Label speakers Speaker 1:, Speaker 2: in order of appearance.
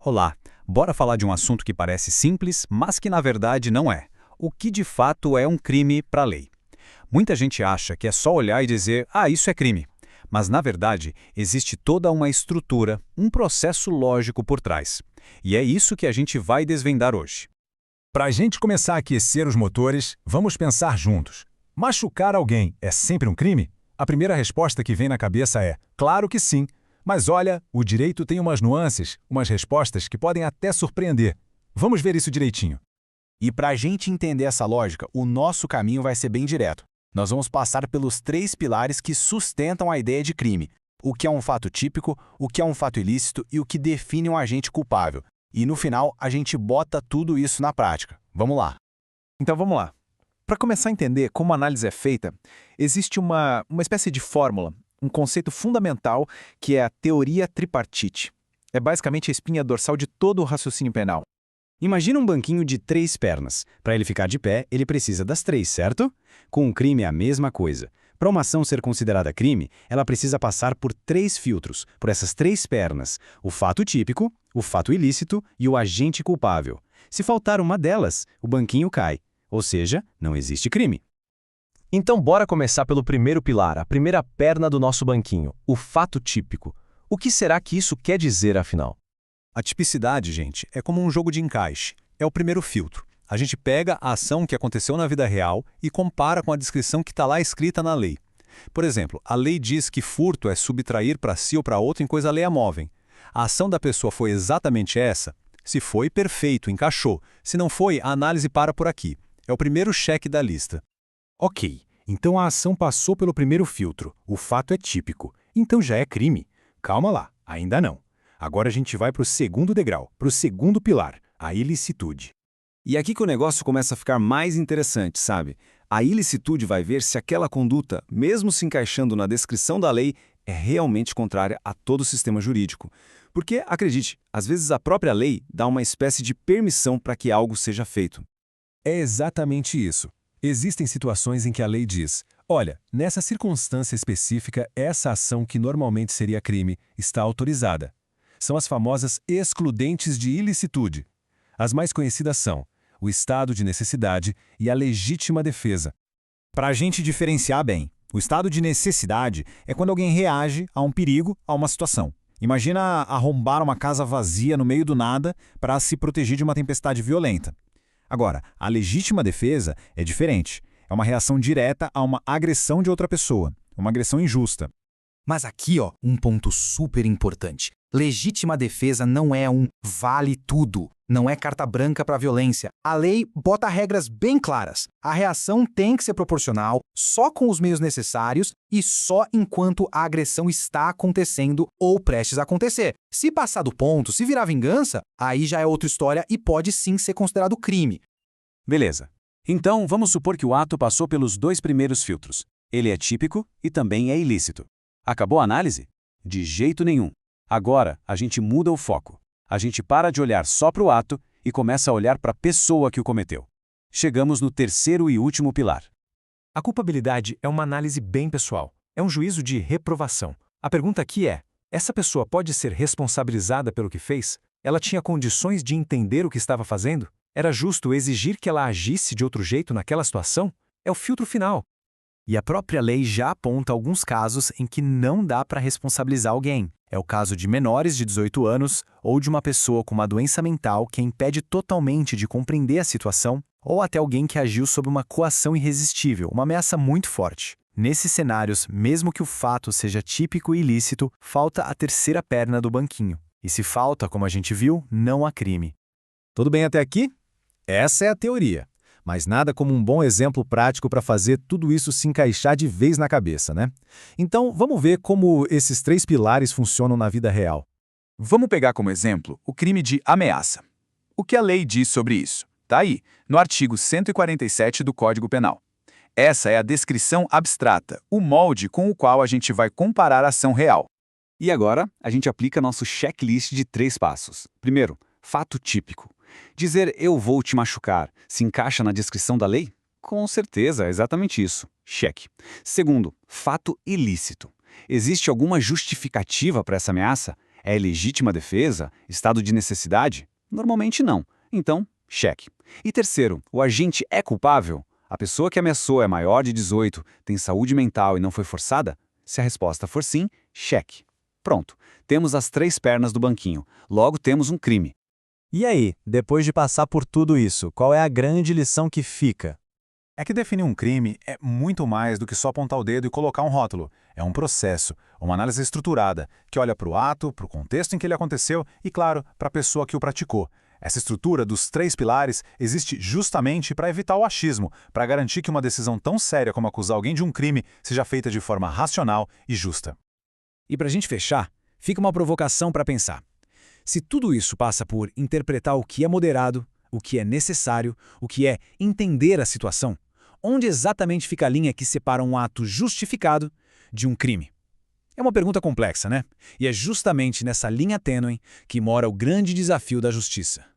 Speaker 1: Olá, bora falar de um assunto que parece simples, mas que na verdade não é. O que de fato é um crime para a lei? Muita gente acha que é só olhar e dizer, isso é crime. Mas na verdade, existe toda uma estrutura, um processo lógico por trás. E é isso que a gente vai desvendar hoje.
Speaker 2: Para a gente começar a aquecer os motores, vamos pensar juntos. Machucar alguém é sempre um crime? A primeira resposta que vem na cabeça é, claro que sim. Mas olha, o direito tem umas nuances, umas respostas que podem até surpreender. Vamos ver isso direitinho.
Speaker 3: E para a gente entender essa lógica, o nosso caminho vai ser bem direto. Nós vamos passar pelos 3 pilares que sustentam a ideia de crime. O que é um fato típico, o que é um fato ilícito e o que define um agente culpável. E no final, a gente bota tudo isso na prática. Vamos lá.
Speaker 4: Então vamos lá. Para começar a entender como a análise é feita, existe uma espécie de fórmula, um conceito fundamental que é a teoria tripartite. É basicamente a espinha dorsal de todo o raciocínio penal.
Speaker 5: Imagina um banquinho de 3 pernas. Para ele ficar de pé, ele precisa das 3, certo? Com um crime é a mesma coisa. Para uma ação ser considerada crime, ela precisa passar por 3 filtros, por essas 3 pernas: o fato típico, o fato ilícito e o agente culpável. Se faltar uma delas, o banquinho cai. Ou seja, não existe crime.
Speaker 6: Então bora começar pelo primeiro pilar, a primeira perna do nosso banquinho, o fato típico. O que será que isso quer dizer, afinal?
Speaker 1: A tipicidade, gente, é como um jogo de encaixe. É o primeiro filtro. A gente pega a ação que aconteceu na vida real e compara com a descrição que está lá escrita na lei. Por exemplo, a lei diz que furto é subtrair para si ou para outro em coisa alheia a móvel. A ação da pessoa foi exatamente essa? Se foi, perfeito, encaixou. Se não foi, a análise para por aqui. É o primeiro cheque da lista.
Speaker 2: Ok, então a ação passou pelo primeiro filtro. O fato é típico. Então já é crime. Calma lá, ainda não. Agora a gente vai para o segundo degrau, para o segundo pilar, a ilicitude.
Speaker 7: E aqui que o negócio começa a ficar mais interessante, sabe? A ilicitude vai ver se aquela conduta, mesmo se encaixando na descrição da lei, é realmente contrária a todo o sistema jurídico. Porque, acredite, às vezes a própria lei dá uma espécie de permissão para que algo seja feito.
Speaker 2: É exatamente isso. Existem situações em que a lei diz, olha, nessa circunstância específica, essa ação que normalmente seria crime está autorizada. São as famosas excludentes de ilicitude. As mais conhecidas são o estado de necessidade e a legítima defesa.
Speaker 1: Para a gente diferenciar bem, o estado de necessidade é quando alguém reage a um perigo, a uma situação. Imagina arrombar uma casa vazia no meio do nada para se proteger de uma tempestade violenta. Agora, a legítima defesa é diferente. É uma reação direta a uma agressão de outra pessoa, uma agressão injusta.
Speaker 3: Mas aqui, um ponto super importante. Legítima defesa não é um vale tudo, não é carta branca para a violência. A lei bota regras bem claras. A reação tem que ser proporcional, só com os meios necessários e só enquanto a agressão está acontecendo ou prestes a acontecer. Se passar do ponto, se virar vingança, aí já é outra história e pode sim ser considerado crime.
Speaker 5: Beleza. Então, vamos supor que o ato passou pelos 2 primeiros filtros. Ele é típico e também é ilícito. Acabou a análise? De jeito nenhum. Agora, a gente muda o foco. A gente para de olhar só para o ato e começa a olhar para a pessoa que o cometeu. Chegamos no terceiro e último pilar.
Speaker 4: A culpabilidade é uma análise bem pessoal. É um juízo de reprovação. A pergunta aqui é, essa pessoa pode ser responsabilizada pelo que fez? Ela tinha condições de entender o que estava fazendo? Era justo exigir que ela agisse de outro jeito naquela situação? É o filtro final.
Speaker 3: E a própria lei já aponta alguns casos em que não dá para responsabilizar alguém. É o caso de menores de 18 anos ou de uma pessoa com uma doença mental que impede totalmente de compreender a situação, ou até alguém que agiu sob uma coação irresistível, uma ameaça muito forte. Nesses cenários, mesmo que o fato seja típico e ilícito, falta a terceira perna do banquinho. E se falta, como a gente viu, não há crime.
Speaker 1: Tudo bem até aqui? Essa é a teoria. Mas nada como um bom exemplo prático para fazer tudo isso se encaixar de vez na cabeça, né? Então, vamos ver como esses 3 pilares funcionam na vida real.
Speaker 8: Vamos pegar como exemplo o crime de ameaça. O que a lei diz sobre isso? Tá aí, no artigo 147 do Código Penal. Essa é a descrição abstrata, o molde com o qual a gente vai comparar a ação real.
Speaker 7: E agora, a gente aplica nosso checklist de 3 passos. Primeiro, fato típico. Dizer eu vou te machucar se encaixa na descrição da lei? Com certeza, é exatamente isso. Cheque. Segundo, fato ilícito. Existe alguma justificativa para essa ameaça? É legítima defesa? Estado de necessidade? Normalmente não. Então, cheque. E terceiro, o agente é culpável? A pessoa que ameaçou é maior de 18, tem saúde mental e não foi forçada? Se a resposta for sim, cheque. Pronto, temos as 3 pernas do banquinho. Logo temos um crime.
Speaker 3: E aí, depois de passar por tudo isso, qual é a grande lição que fica?
Speaker 1: É que definir um crime é muito mais do que só apontar o dedo e colocar um rótulo. É um processo, uma análise estruturada, que olha para o ato, para o contexto em que ele aconteceu e, claro, para a pessoa que o praticou. Essa estrutura dos 3 pilares existe justamente para evitar o achismo, para garantir que uma decisão tão séria como acusar alguém de um crime seja feita de forma racional e justa.
Speaker 5: E para a gente fechar, fica uma provocação para pensar. Se tudo isso passa por interpretar o que é moderado, o que é necessário, o que é entender a situação, onde exatamente fica a linha que separa um ato justificado de um crime? É uma pergunta complexa, né? E é justamente nessa linha tênue que mora o grande desafio da justiça.